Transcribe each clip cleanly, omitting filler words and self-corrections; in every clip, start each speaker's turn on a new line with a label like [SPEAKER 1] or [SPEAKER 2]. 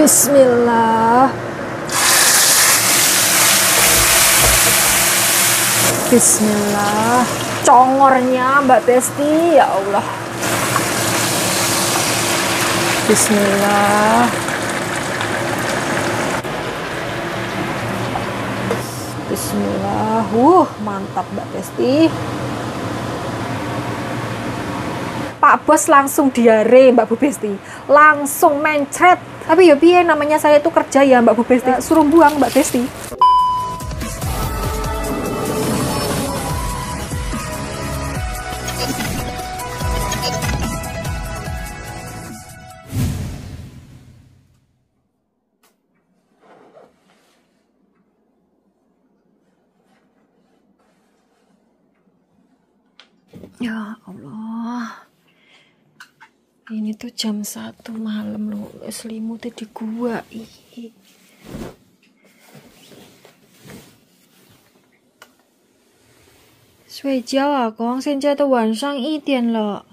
[SPEAKER 1] Bismillah. Bismillah. Congornya Mbak Besti, ya Allah. Bismillah. Bismillah. Mantap Mbak Besti. Pak Bos langsung diare Mbak Bu Besti, langsung mencret. Tapi ya piye, namanya saya itu kerja ya Mbak Bu Besti, suruh buang Mbak Besti. Ya Allah. Ini tuh jam 1 malam loh, selimutnya di gua. Ih. Sui jiao ah gong, senjai de wan shang 1点了。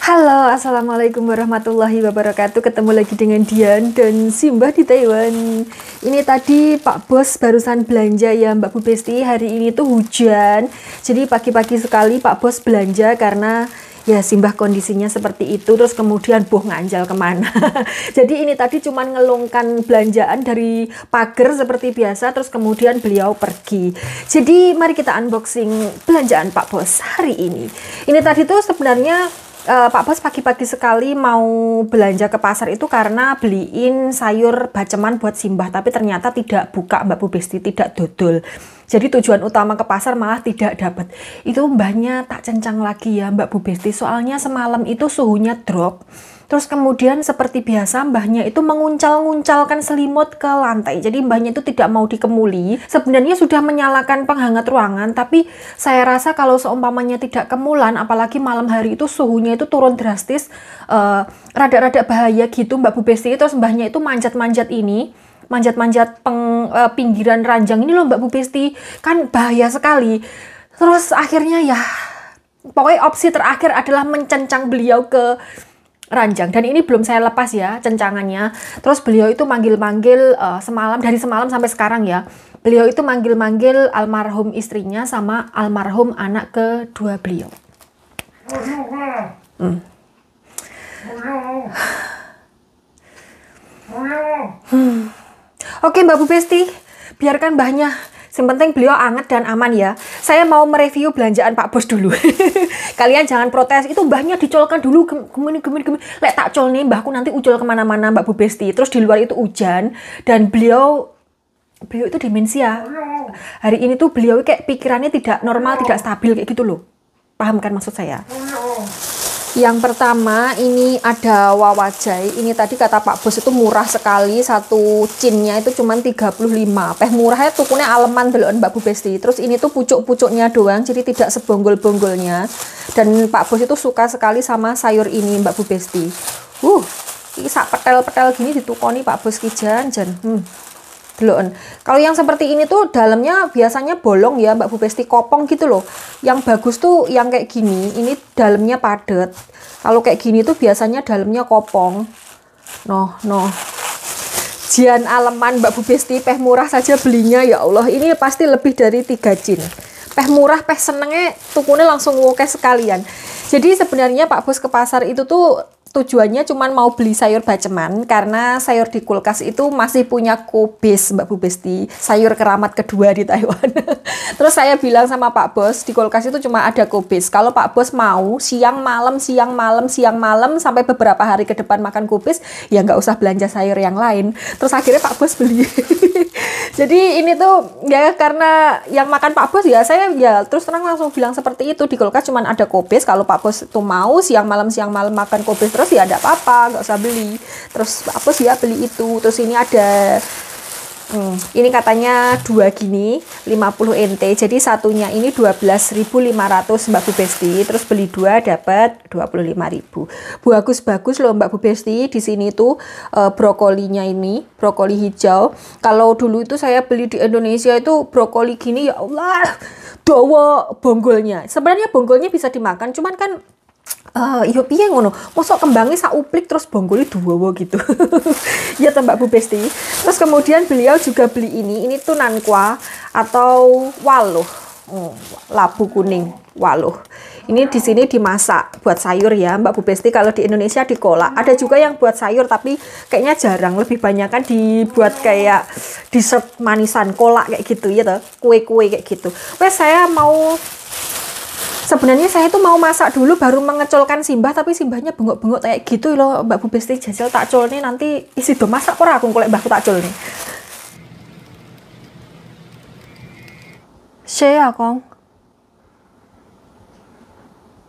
[SPEAKER 1] Halo, assalamualaikum warahmatullahi wabarakatuh. Ketemu lagi dengan Dian dan Simbah di Taiwan. Ini tadi Pak Bos barusan belanja ya Mbak Bu Besti. Hari ini tuh hujan, jadi pagi-pagi sekali Pak Bos belanja karena ya Simbah kondisinya seperti itu. Terus kemudian nganjal kemana. Jadi ini tadi cuman ngelungkan belanjaan dari pagar seperti biasa. Terus kemudian beliau pergi. Jadi mari kita unboxing belanjaan Pak Bos hari ini. Ini tadi tuh sebenarnya Pak Bos pagi-pagi sekali mau belanja ke pasar itu karena beliin sayur baceman buat Simbah, tapi ternyata tidak buka Mbak Bu Besti, tidak dodol. Jadi tujuan utama ke pasar malah tidak dapat. Itu mbahnya tak cencang lagi ya Mbak Bu Besti, soalnya semalam itu suhunya drop. Terus kemudian seperti biasa mbahnya itu menguncal-nguncalkan selimut ke lantai. Jadi mbahnya itu tidak mau dikemuli. Sebenarnya sudah menyalakan penghangat ruangan, tapi saya rasa kalau seumpamanya tidak kemulan, apalagi malam hari itu suhunya itu turun drastis, rada-rada bahaya gitu Mbak Bu Besti. Terus mbahnya itu manjat-manjat ini, manjat-manjat pinggiran ranjang ini loh Mbak Bu Besti. Kan bahaya sekali. Terus akhirnya ya, pokoknya opsi terakhir adalah mencencang beliau ke ranjang, dan ini belum saya lepas ya cencangannya. Terus beliau itu manggil-manggil semalam, dari semalam sampai sekarang ya, beliau itu manggil-manggil almarhum istrinya sama almarhum anak kedua beliau. Oke Mbak Bu Besti, biarkan mbahnya. Yang penting beliau anget dan aman ya. Saya mau mereview belanjaan Pak Bos dulu. Kalian jangan protes, itu mbahnya dicolkan dulu, gemin. Lek tak col nih, mbahku nanti ucol kemana-mana Mbak Bu Besti. Terus di luar itu hujan, dan beliau itu demensia. Hari ini tuh beliau kayak pikirannya tidak normal, tidak stabil kayak gitu loh. Paham kan maksud saya? Yang pertama ini ada wawajai. Ini tadi kata Pak Bos itu murah sekali, satu cinnya itu cuma 35. Murahnya tukunya aleman deloken Mbak Bu Besti. Terus ini tuh pucuk-pucuknya doang, jadi tidak sebonggol-bonggolnya. Dan Pak Bos itu suka sekali sama sayur ini Mbak Bu Besti. Ini sak petel-petel gini ditukoni Pak Bos ki jan. Deloken. Kalau yang seperti ini tuh dalamnya biasanya bolong ya Mbak Bu Besti, kopong gitu loh. Yang bagus tuh yang kayak gini, ini dalamnya padat. Kalau kayak gini tuh biasanya dalamnya kopong. Jian aleman Mbak Bu Besti, peh murah saja belinya ya Allah. Ini pasti lebih dari 3 jin. Peh murah, peh senengnya tukunya langsung oke sekalian. Jadi sebenarnya Pak Bos ke pasar itu tuh tujuannya cuma mau beli sayur baceman, karena sayur di kulkas itu masih punya kubis Mbak Bu Besti, sayur keramat kedua di Taiwan. Terus saya bilang sama Pak Bos, di kulkas itu cuma ada kubis. Kalau Pak Bos mau siang malam sampai beberapa hari ke depan makan kubis, ya nggak usah belanja sayur yang lain. Terus akhirnya Pak Bos beli. Jadi ini tuh ya karena yang makan Pak Bos ya, saya ya terus terang langsung bilang seperti itu, di kulkas cuma ada kubis. Kalau Pak Bos itu mau siang malam makan kubis terus ya ada apa-apa, nggak usah beli. Terus Pak Bos ya beli itu. Terus ini ada Ini katanya 2 gini 50 NT. Jadi satunya ini 12.500 Mbak Bu Besti. Terus beli 2 dapat 25.000. Bagus-bagus loh Mbak Bu Besti. Di sini tuh brokolinya ini, brokoli hijau. Kalau dulu itu saya beli di Indonesia itu brokoli gini ya Allah, dawa bonggolnya. Sebenarnya bonggolnya bisa dimakan, cuman kan yo piye ngono, mosok kembangnya sauplik terus bonggolnya duwowo gitu. Ya Mbak Bu Besti. Terus kemudian beliau juga beli ini tuh nankwa atau waluh. Labu kuning, waluh. Ini di sini dimasak buat sayur ya Mbak Bu Besti. Kalau di Indonesia dikolak. Ada juga yang buat sayur tapi kayaknya jarang, lebih banyak kan dibuat kayak dessert manisan, kolak kayak gitu ya toh, kue-kue kayak gitu. Wes saya mau sebenarnya saya tuh mau masak dulu baru mengecolkan Simbah, tapi Simbahnya bengok-bengok kayak gitu loh Mbak Bu Besti. Jajal tak col nih nanti isi do masak ora aku golek mbahku tak col nih. Saya Kong.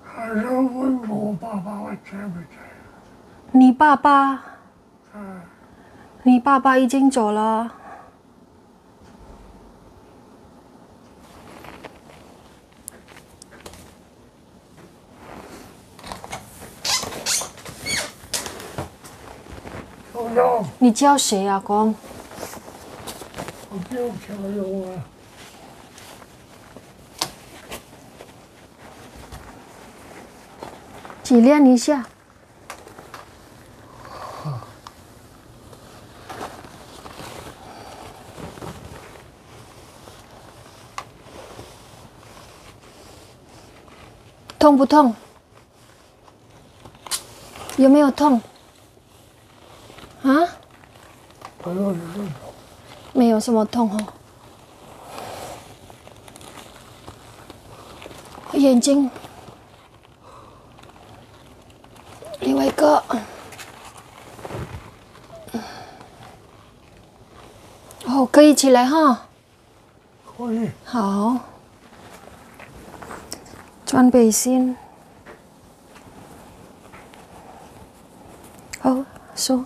[SPEAKER 2] 还是问我爸爸我在不在？
[SPEAKER 1] 你爸爸？你爸爸已经走了。你叫谁啊，公？
[SPEAKER 2] 我不用调油啊。
[SPEAKER 1] 提炼一下。痛不痛？有没有痛？啊？没有什么痛哦。眼睛，另外一个，哦，可以起来哈。
[SPEAKER 2] 可以。
[SPEAKER 1] 好，穿背心。好，说。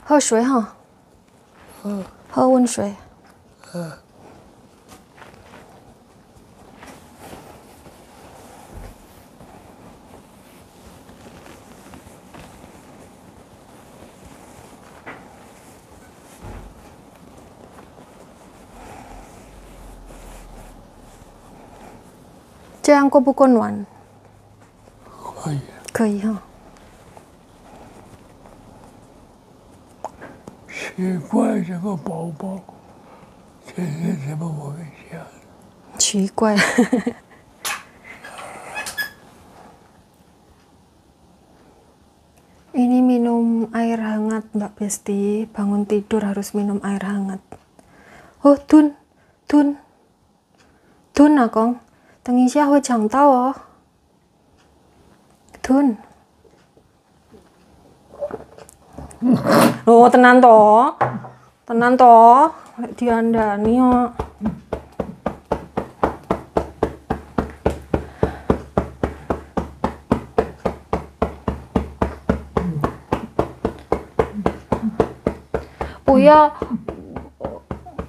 [SPEAKER 1] 喝水哈，喝温水。这样够不够暖？
[SPEAKER 2] 可以。
[SPEAKER 1] 可以哈。
[SPEAKER 2] 奇怪，这个宝宝，天天怎么我没想？
[SPEAKER 1] 奇怪。Ini minum air hangat Mbak Besti. Bangun tidur harus minum air hangat. Oh, Tun, Tun, Tun啊，公，等一下会抢到哦。Tun. Oh, tenan toh. Tenan toh. Lek diandani kok.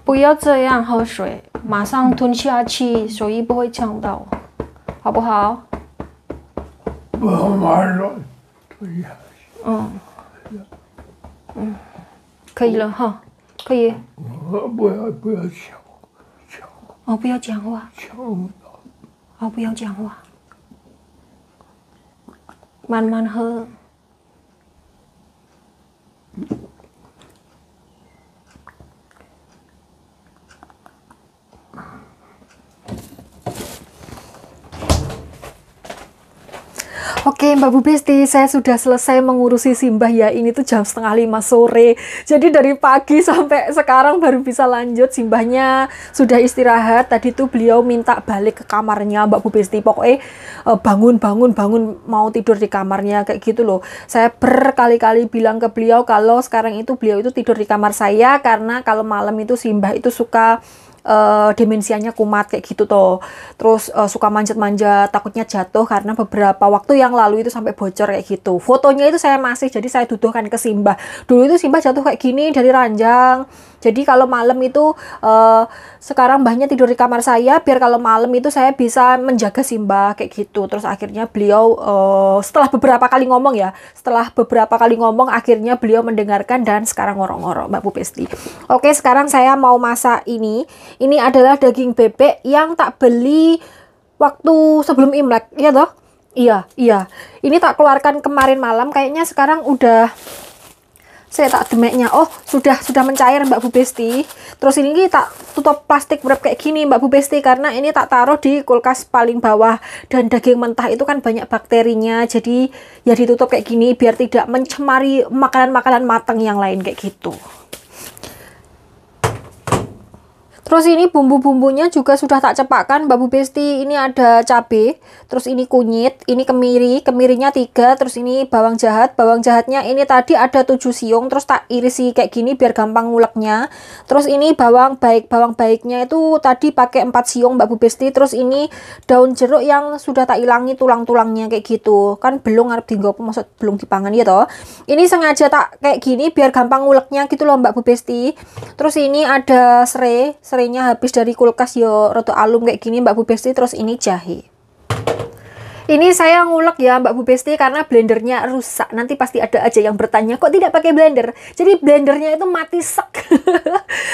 [SPEAKER 1] 不要这样喝水，马上吞下去，所以不会呛到，好不好？
[SPEAKER 2] 我马上吞下去。
[SPEAKER 1] 可以了哈，可以。
[SPEAKER 2] 不要抢。
[SPEAKER 1] 哦，不要讲话。
[SPEAKER 2] 抢不到。
[SPEAKER 1] 哦，不要讲话。Man he. Oke Mbak Bu Besti, saya sudah selesai mengurusi Simbah ya. Ini tuh jam 4:30 sore. Jadi dari pagi sampai sekarang baru bisa lanjut. Simbahnya sudah istirahat. Tadi tuh beliau minta balik ke kamarnya Mbak Bu Besti. Pokoknya bangun mau tidur di kamarnya kayak gitu loh. Saya berkali-kali bilang ke beliau kalau sekarang itu beliau itu tidur di kamar saya karena kalau malam itu Simbah itu suka demensianya kumat kayak gitu toh. Terus suka manjat-manjat, takutnya jatuh karena beberapa waktu yang lalu itu sampai bocor kayak gitu. Fotonya itu saya masih, jadi saya tuduhkan ke Simbah. Dulu itu Simbah jatuh kayak gini dari ranjang. Jadi kalau malam itu sekarang mbahnya tidur di kamar saya biar kalau malam itu saya bisa menjaga Simbah kayak gitu. Terus akhirnya beliau setelah beberapa kali ngomong ya, akhirnya beliau mendengarkan dan sekarang ngorok-ngorok Mbak Bu Besti. Oke, sekarang saya mau masak ini. Ini adalah daging bebek yang tak beli waktu sebelum Imlek, ya toh? Iya. Ini tak keluarkan kemarin malam, kayaknya sekarang udah saya tak demeknya. Oh, sudah mencair Mbak Bu Besti. Terus ini tak tutup plastik wrap kayak gini Mbak Bu Besti karena ini tak taruh di kulkas paling bawah dan daging mentah itu kan banyak bakterinya. Jadi ya ditutup kayak gini biar tidak mencemari makanan-makanan matang yang lain kayak gitu. Terus ini bumbu-bumbunya juga sudah tak cepakkan Mbak Bu Besti. Ini ada cabai, terus ini kunyit, ini kemirinya 3, terus ini bawang jahat. Bawang jahatnya ini tadi ada 7 siung, terus tak irisi kayak gini biar gampang nguleknya. Terus ini bawang baiknya itu tadi pakai 4 siung Mbak Bu Besti. Terus ini daun jeruk yang sudah tak ilangi tulang-tulangnya kayak gitu. Kan belum ngarep dienggo maksud belum dipangan ya toh. Ini sengaja tak kayak gini biar gampang nguleknya gitu loh Mbak Bu Besti. Terus ini ada serainya habis dari kulkas yo rada alum kayak gini Mbak Bu Besti. Terus ini jahe. Ini saya ngulek ya Mbak Bu Besti karena blendernya rusak. Nanti pasti ada aja yang bertanya kok tidak pakai blender. Jadi blendernya itu mati sek.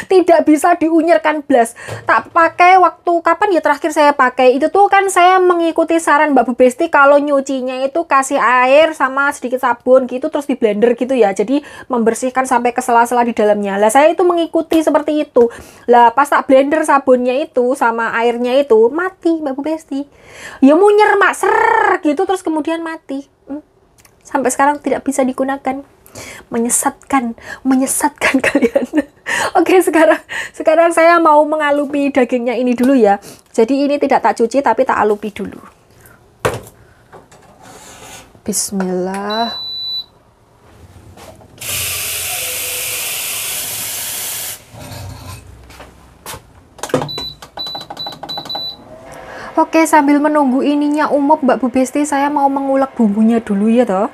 [SPEAKER 1] Tidak bisa diunyerkan blas. Tak pakai waktu kapan ya terakhir saya pakai. Itu tuh kan saya mengikuti saran Mbak Bu Besti kalau nyucinya itu kasih air sama sedikit sabun gitu terus di blender gitu ya. Jadi membersihkan sampai ke sela-sela di dalamnya. Lah saya itu mengikuti seperti itu. Lah pas tak blender sabunnya itu sama airnya itu mati Mbak Bu Besti. Ya munyer mak gitu terus kemudian mati. Sampai sekarang tidak bisa digunakan. Menyesatkan kalian. Oke, sekarang saya mau mengalupi dagingnya ini dulu ya. Jadi ini tidak tak cuci tapi tak alupi dulu. Bismillah. Oke, sambil menunggu ininya umep Mbak Bu Besti, saya mau mengulek bumbunya dulu ya toh.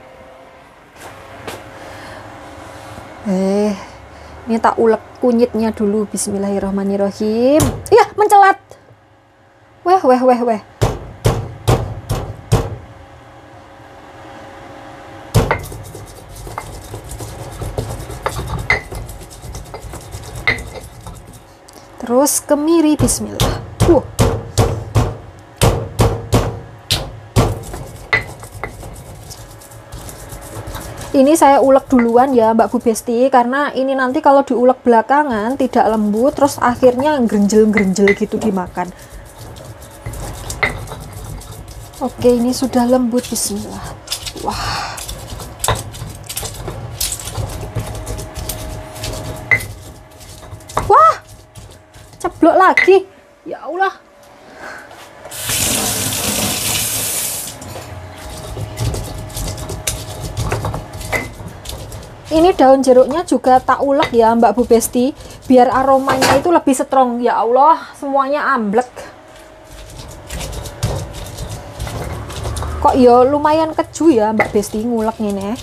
[SPEAKER 1] Ini tak ulek kunyitnya dulu. Bismillahirrahmanirrahim. Iya, mencelat. Weh. Terus kemiri, bismillah. Ini saya ulek duluan ya Mbak Bu Besti karena ini nanti kalau diulek belakangan tidak lembut terus akhirnya grenjel-grenjel gitu dimakan. Oke, ini sudah lembut, bismillah. Wah, ceblok lagi, ya Allah. Ini daun jeruknya juga tak ulek ya Mbak Bu Besti biar aromanya itu lebih strong. Ya Allah, semuanya amblek. Kok ya lumayan keju ya Mbak Besti ngulek ini.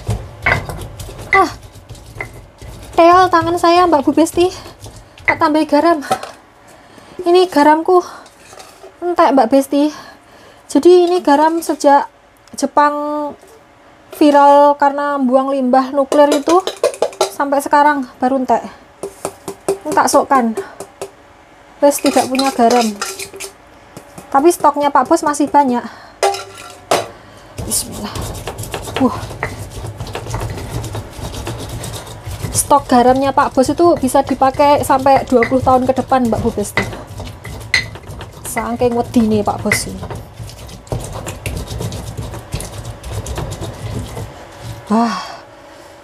[SPEAKER 1] Teal tangan saya Mbak Bu Besti. Tak tambah garam. Ini garamku entek Mbak Besti. Jadi ini garam sejak Jepang viral karena buang limbah nuklir itu sampai sekarang baru entek. Tak sokkan. Wes tidak punya garam. Tapi stoknya Pak Bos masih banyak. Bismillah. Stok garamnya Pak Bos itu bisa dipakai sampai 20 tahun ke depan Mbak Bu Besti. Saking wedi nih Pak Bos ini.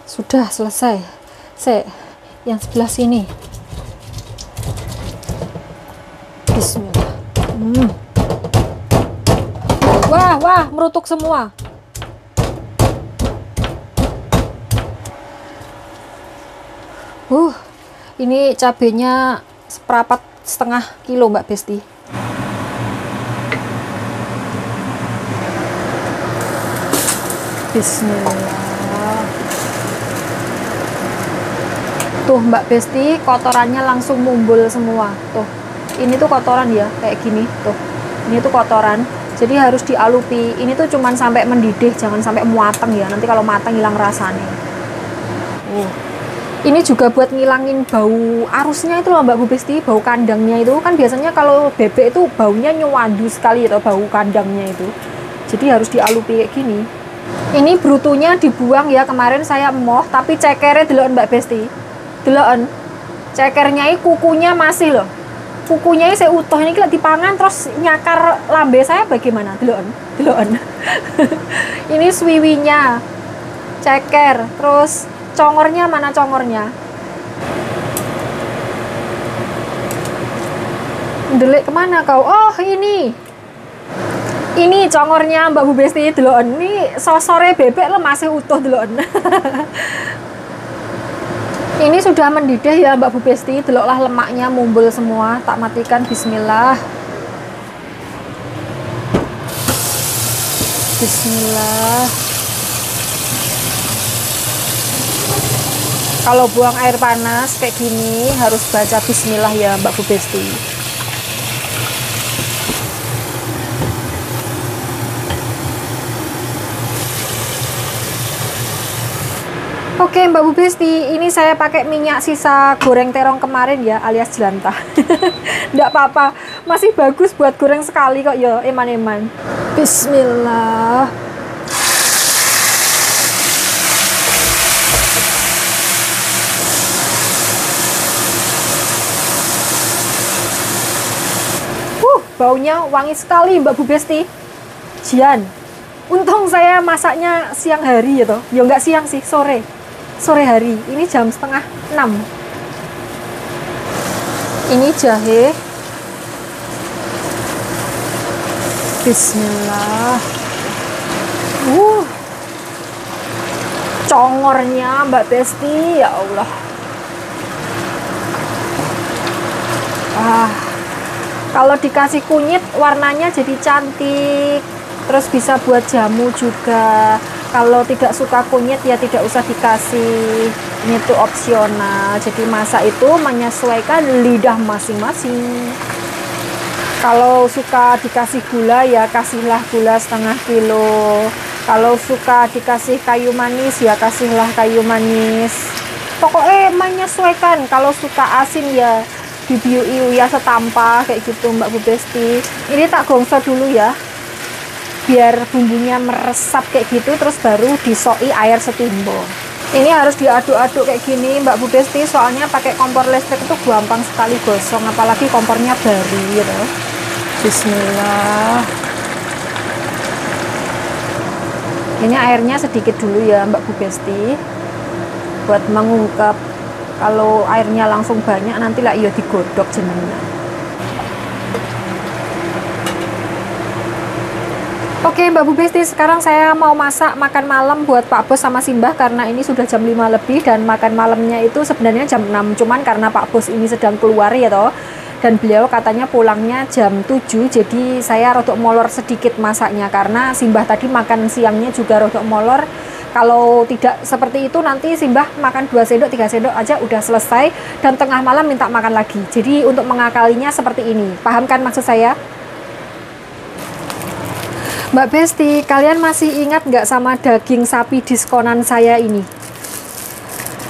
[SPEAKER 1] Sudah selesai. Yang sebelah sini. Bismillah. Wah, merutuk semua. Ini cabenya seperempat setengah kilo Mbak Besti. Bismillah. Tuh Mbak Besti, kotorannya langsung mumbul semua. Tuh, ini tuh kotoran ya, kayak gini. Tuh, ini tuh kotoran. Jadi harus dialupi. Ini tuh cuman sampai mendidih, jangan sampai muateng ya. Nanti kalau matang hilang rasanya. Ini juga buat ngilangin bau arusnya itu loh Mbak Bu Besti, bau kandangnya itu kan biasanya kalau bebek itu baunya nyewandu sekali atau bau kandangnya itu. Jadi harus dialupi kayak gini. Ini brutunya dibuang ya, kemarin saya emoh, tapi cekernya deloken Mbak Besti. Deloken. Cekernya ini kukunya masih loh. Kukunya ini saya utuh ini kalau dipangan terus nyakar lambe saya bagaimana? Deloken. Ini swiwinya. Ceker, terus congornya mana congornya? Delik kemana kau? Oh ini congornya Mbak Bu Besti deloken. Ini sosore bebek lo masih utuh deloken. Ini sudah mendidih ya Mbak Bu Besti. Deloklah lemaknya mumbul semua. Tak matikan. Bismillah. Bismillah. Kalau buang air panas kayak gini harus baca bismillah ya Mbak Bu Besti. Oke Mbak Bu Besti, ini saya pakai minyak sisa goreng terong kemarin ya, alias jelantah. Nggak apa-apa, masih bagus buat goreng sekali kok ya, eman-eman. Bismillah. Baunya wangi sekali Mbak Bu Besti. Jian. Untung saya masaknya siang hari ya toh. Ya nggak siang sih, sore hari. Ini jam 5:30. Ini jahe. Bismillah. Congornya Mbak Besti, ya Allah. Kalau dikasih kunyit warnanya jadi cantik, terus bisa buat jamu juga. Kalau tidak suka kunyit ya tidak usah dikasih, ini tuh opsional. Jadi masak itu menyesuaikan lidah masing-masing. Kalau suka dikasih gula ya kasihlah gula setengah kilo. Kalau suka dikasih kayu manis ya kasihlah kayu manis. Pokoknya menyesuaikan. Kalau suka asin ya dibiui ya setampah kayak gitu Mbak Bu Besti. Ini tak gongso dulu ya biar bumbunya meresap kayak gitu, terus baru disoi air setimbo. Ini harus diaduk-aduk kayak gini Mbak Bu Besti, soalnya pakai kompor listrik itu gampang sekali gosong, apalagi kompornya baru gitu. Bismillah. Ini airnya sedikit dulu ya Mbak Bu Besti buat mengungkap. Kalau airnya langsung banyak nanti lah iya digodok jenengnya. Oke Mbak Bu Besti, sekarang saya mau masak makan malam buat Pak Bos sama Simbah karena ini sudah jam 5 lebih dan makan malamnya itu sebenarnya jam 6, cuman karena Pak Bos ini sedang keluar ya toh, dan beliau katanya pulangnya jam 7, jadi saya rodok molor sedikit masaknya karena Simbah tadi makan siangnya juga rodok molor. Kalau tidak seperti itu nanti Simbah makan 2 sendok 3 sendok aja udah selesai dan tengah malam minta makan lagi. Jadi untuk mengakalinya seperti ini, paham kan maksud saya? Mbak Besti, kalian masih ingat nggak sama daging sapi diskonan saya ini?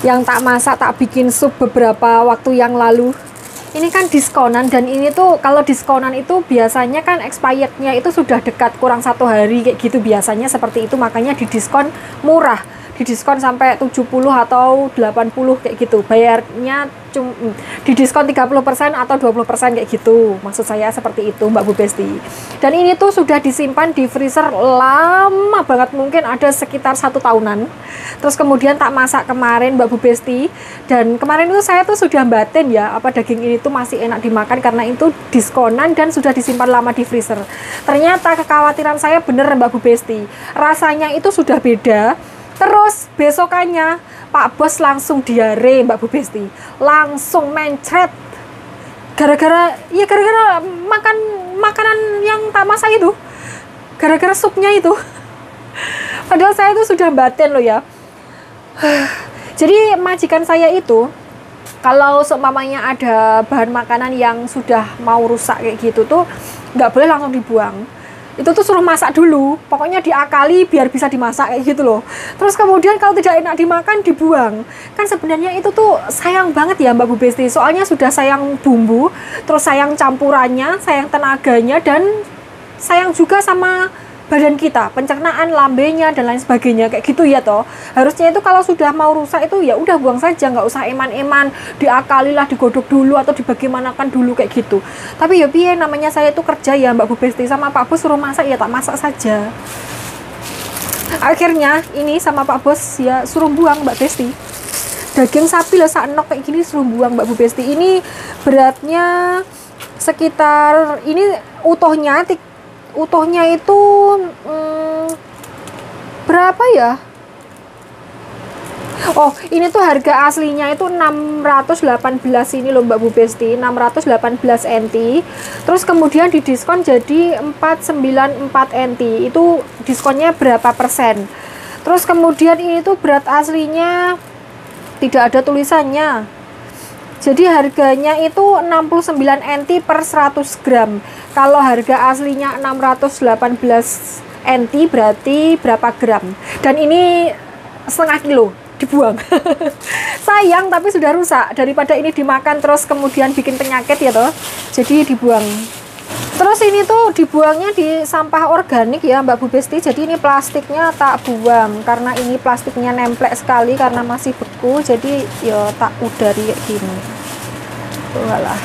[SPEAKER 1] Yang tak masak, tak bikin sup beberapa waktu yang lalu. Ini kan diskonan, dan ini tuh kalau diskonan itu biasanya kan expirednya itu sudah dekat, kurang 1 hari kayak gitu biasanya seperti itu, makanya didiskon murah, didiskon sampai 70 atau 80 kayak gitu, bayarnya didiskon 30% atau 20% kayak gitu, maksud saya seperti itu Mbak Bu Besti. Dan ini tuh sudah disimpan di freezer lama banget, mungkin ada sekitar 1 tahunan. Terus kemudian tak masak kemarin Mbak Bu Besti, dan kemarin itu saya tuh sudah batin ya, apa daging ini tuh masih enak dimakan karena itu diskonan dan sudah disimpan lama di freezer. Ternyata kekhawatiran saya bener Mbak Bu Besti, rasanya itu sudah beda. Terus besokannya Pak Bos langsung diare Mbak Bu Besti, langsung mencret gara-gara makan makanan yang tak masak itu, gara-gara supnya itu. Padahal saya itu sudah batin loh ya. Jadi majikan saya itu kalau seumpamanya ada bahan makanan yang sudah mau rusak kayak gitu tuh nggak boleh langsung dibuang, itu tuh suruh masak dulu, pokoknya diakali biar bisa dimasak kayak gitu loh. Terus kemudian kalau tidak enak dimakan dibuang. Kan sebenarnya itu tuh sayang banget ya Mbak Bu Besti, soalnya sudah sayang bumbu, terus sayang campurannya, sayang tenaganya, dan sayang juga sama badan kita, pencernaan, lambenya dan lain sebagainya kayak gitu ya toh. Harusnya itu kalau sudah mau rusak itu ya udah buang saja, nggak usah eman-eman diakalilah, digodok dulu atau dibagaimanakan dulu kayak gitu. Tapi ya piye, namanya saya itu kerja ya Mbak Bu Besti, sama Pak Bos suruh masak ya tak masak saja. Akhirnya ini sama Pak Bos ya suruh buang Mbak Besti. Daging sapi lah saknok kayak gini suruh buang Mbak Bu Besti. Ini beratnya sekitar, ini utuhnya itu berapa ya? Oh, ini tuh harga aslinya itu 618 ini loh Mbak Bu Besti, 618 NT. Terus kemudian didiskon jadi 494 NT. Itu diskonnya berapa persen? Terus kemudian ini tuh berat aslinya tidak ada tulisannya. Jadi harganya itu 69 NT per 100 gram. Kalau harga aslinya 618 NT berarti berapa gram? Dan ini setengah kilo dibuang. Sayang tapi sudah rusak, daripada ini dimakan terus kemudian bikin penyakit ya toh. Jadi dibuang. Terus ini tuh dibuangnya di sampah organik ya Mbak Bu Besti. Jadi ini plastiknya tak buang karena ini plastiknya nemplek sekali karena masih beku. Jadi ya tak udari kayak gini. Walah.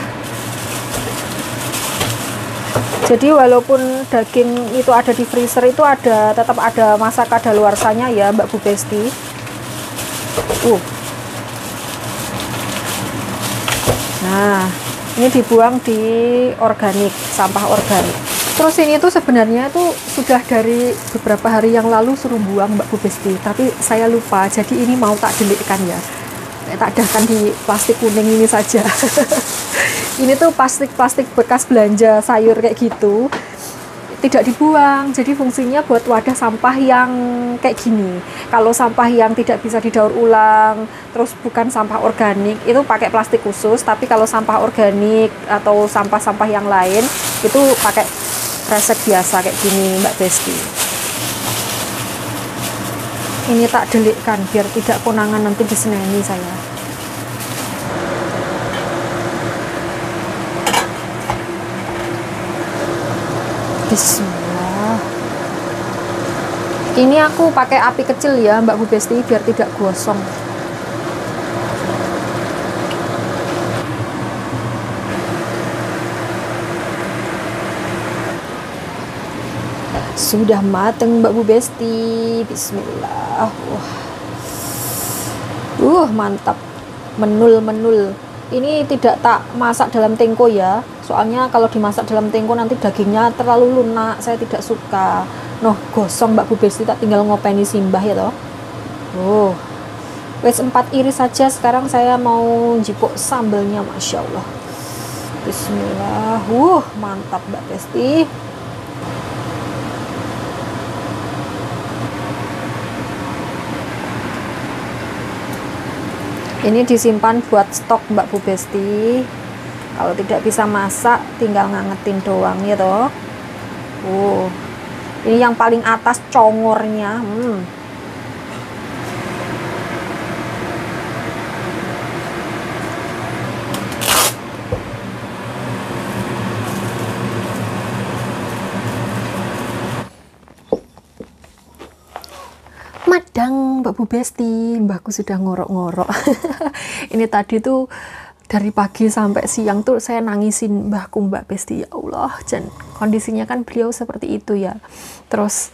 [SPEAKER 1] Jadi walaupun daging itu ada di freezer itu tetap ada masa kadaluarsanya ya Mbak Bu Besti. Nah, ini dibuang di organik, sampah organik. Terus ini tuh sebenarnya tuh sudah dari beberapa hari yang lalu suruh buang Mbak Bu Besti, tapi saya lupa. Jadi ini mau tak delikkan ya, tak dahkan di plastik kuning ini saja. Ini tuh plastik bekas belanja sayur kayak gitu, tidak dibuang. Jadi fungsinya buat wadah sampah yang kayak gini. Kalau sampah yang tidak bisa didaur ulang, terus bukan sampah organik, itu pakai plastik khusus. Tapi kalau sampah organik atau sampah-sampah yang lain, itu pakai kresek biasa kayak gini Mbak Besti. Ini tak delikkan biar tidak konangan nanti diseneni saya. Bismillah. Ini aku pakai api kecil ya Mbak Bu Besti biar tidak gosong. Sudah mateng Mbak Bu Besti. Bismillah. Mantap. Menul. Ini tidak tak masak dalam tengko ya, soalnya kalau dimasak dalam tengko nanti dagingnya terlalu lunak, saya tidak suka. Noh, gosong Mbak Bu Besti, tak tinggal ngopeni simbah ya toh. Wes 4 iris saja. Sekarang saya mau jipuk sambelnya, Masya Allah. Bismillah. Mantap Mbak Besti. Ini disimpan buat stok Mbak Bu Besti. Kalau tidak bisa masak tinggal ngangetin doang ya toh. Ini yang paling atas congornya. Dang, Mbak Bu Besti, mbahku sudah ngorok-ngorok. Ini tadi tuh dari pagi sampai siang tuh saya nangisin mbahku, Mbak Besti. Ya Allah, dan kondisinya kan beliau seperti itu ya. Terus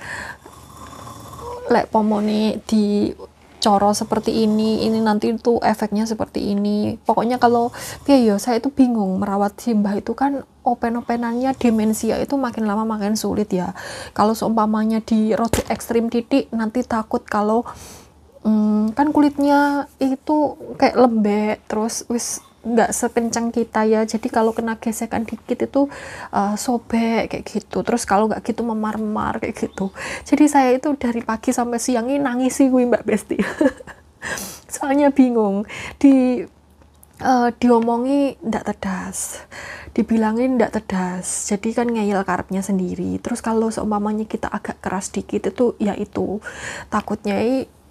[SPEAKER 1] lek pomone di coro seperti ini nanti tuh efeknya seperti ini. Pokoknya kalau ya saya itu bingung merawat si mbah itu kan open-openannya demensia itu makin lama makin sulit ya. Kalau seumpamanya di rada ekstrim titik nanti takut kalau kan kulitnya itu kayak lembek terus wis nggak sekencang kita ya, jadi kalau kena gesekan dikit itu sobek kayak gitu, terus kalau nggak gitu memar-memar kayak gitu. Jadi saya itu dari pagi sampai siang ini nangis sih gue Mbak Besti. Soalnya bingung diomongi ndak tedas, dibilangin ndak tedas, jadi kan ngeyel karepnya sendiri. Terus kalau seumpamanya kita agak keras dikit itu ya itu takutnya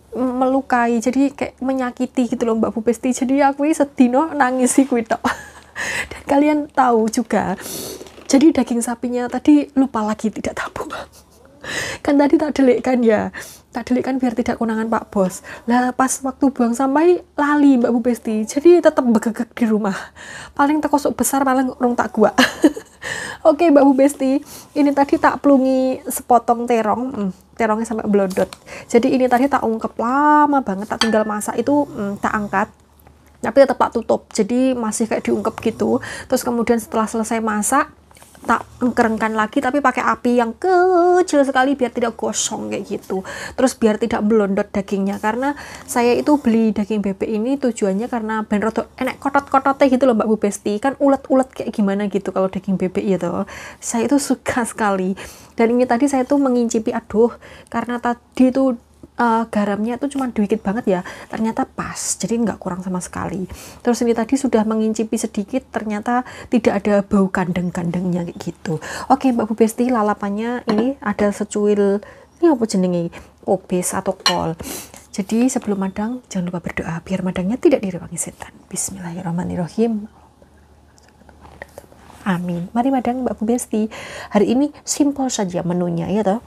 [SPEAKER 1] melukai, jadi kayak menyakiti gitu loh Mbak Bu Besti. Jadi aku sedino nangis sih kuwi tok. Dan kalian tahu juga, jadi daging sapinya tadi lupa lagi tidak tabung. Kan tadi tak delikkan ya, tak delikkan biar tidak konangan Pak Bos. Lah pas waktu buang sampah lali Mbak Bu Besti, jadi tetap begegek di rumah. Paling tekosok besar paling rong tak gua. Oke Mbak Bu Besti, ini tadi tak pelungi sepotong terong, terongnya sampai belodot. Jadi ini tadi tak ungkep lama banget, tak tinggal masak itu tak angkat. Tapi tetap tak tutup, jadi masih kayak diungkep gitu. Terus kemudian setelah selesai masak, tak engkerengkan lagi tapi pakai api yang kecil sekali biar tidak gosong kayak gitu. Terus biar tidak melondot dagingnya, karena saya itu beli daging bebek ini tujuannya karena ben rada enek kotot-kototnya gitu loh Mbak Bu Besti. Kan ulet-ulet kayak gimana gitu kalau daging bebek ya toh. Saya itu suka sekali. Dan ini tadi saya tuh mengincipi, aduh karena tadi tuh garamnya itu cuma dikit banget ya, ternyata pas, jadi nggak kurang sama sekali. Terus ini tadi sudah mengincipi sedikit, ternyata tidak ada bau kandeng-kandengnya kayak gitu. Oke Mbak Bu Besti, lalapannya ini ada secuil, ini apa jenenge, obes atau kol. Jadi sebelum madang jangan lupa berdoa biar madangnya tidak direwangi setan. Bismillahirrahmanirrahim. Amin. Mari madang Mbak Bu Besti. Hari ini simpel saja menunya ya toh.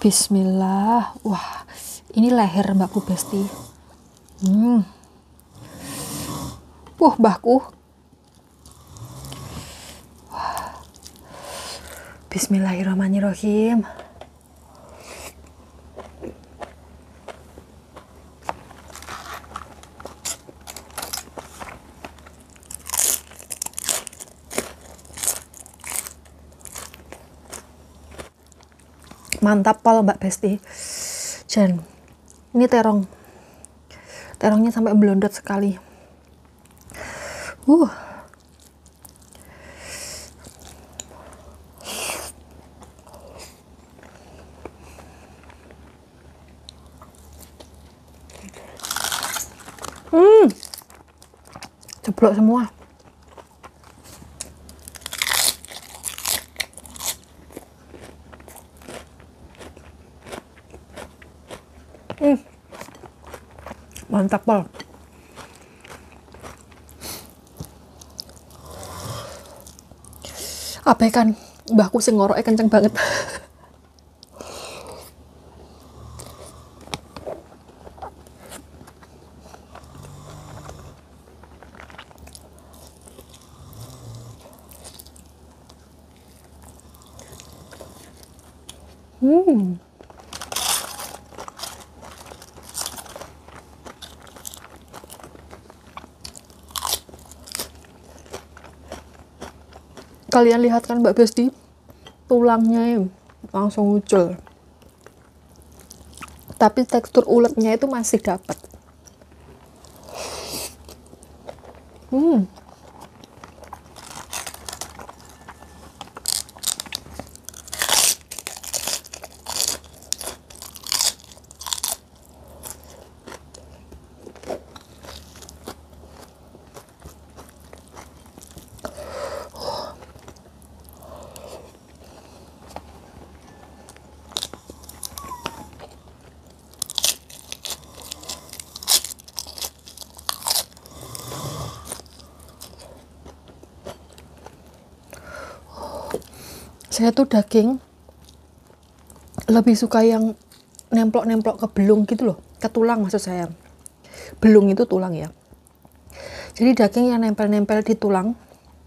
[SPEAKER 1] Bismillah. Wah, ini leher Mbak Bu Besti. Mbahku. Bismillahirrahmanirrahim. Mantap pol Mbak Besti. Jen, ini terongnya sampai belondot sekali. Jeblok semua. Mantap pol. Abaikan mbahku sing ngoroknya kenceng banget. Kalian lihat kan Mbak Besti, tulangnya langsung muncul, tapi tekstur uletnya itu masih dapat. Saya tuh daging lebih suka yang nemplok-nemplok ke belung gitu loh. ke tulang maksud saya. Belung itu tulang ya. Jadi daging yang nempel-nempel di tulang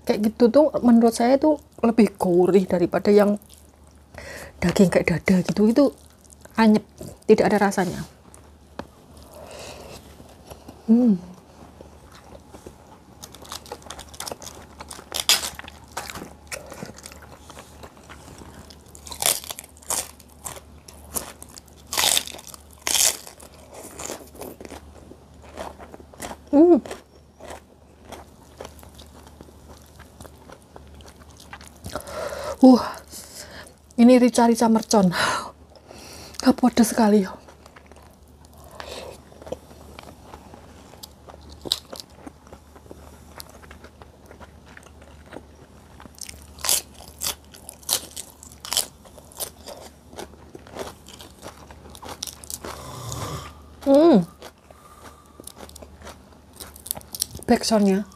[SPEAKER 1] kayak gitu tuh menurut saya tuh lebih gurih daripada yang daging kayak dada gitu. Itu anyep, tidak ada rasanya. Ini rica-rica mercon. Pedas sekali. Backsoundnya.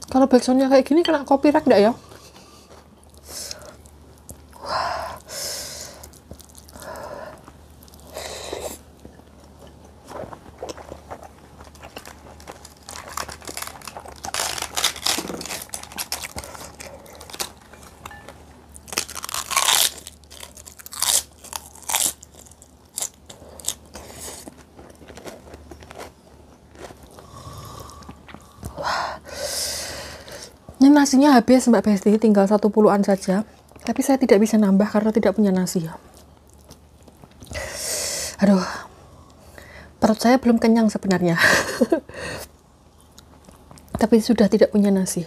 [SPEAKER 1] Kalau backsoundnya kayak gini kena copyright enggak ya? Ini nasinya habis Mbak Besti, tinggal 1 puluhan saja. Tapi saya tidak bisa nambah karena tidak punya nasi ya. Aduh, perut saya belum kenyang sebenarnya. Tapi sudah tidak punya nasi.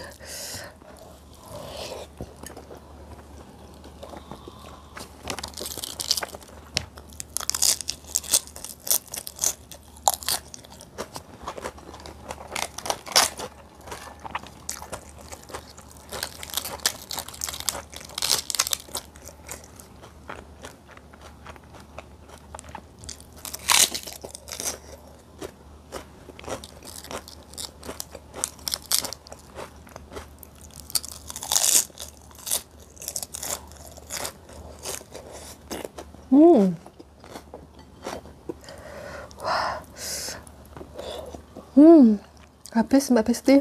[SPEAKER 1] Habis Mbak Besti.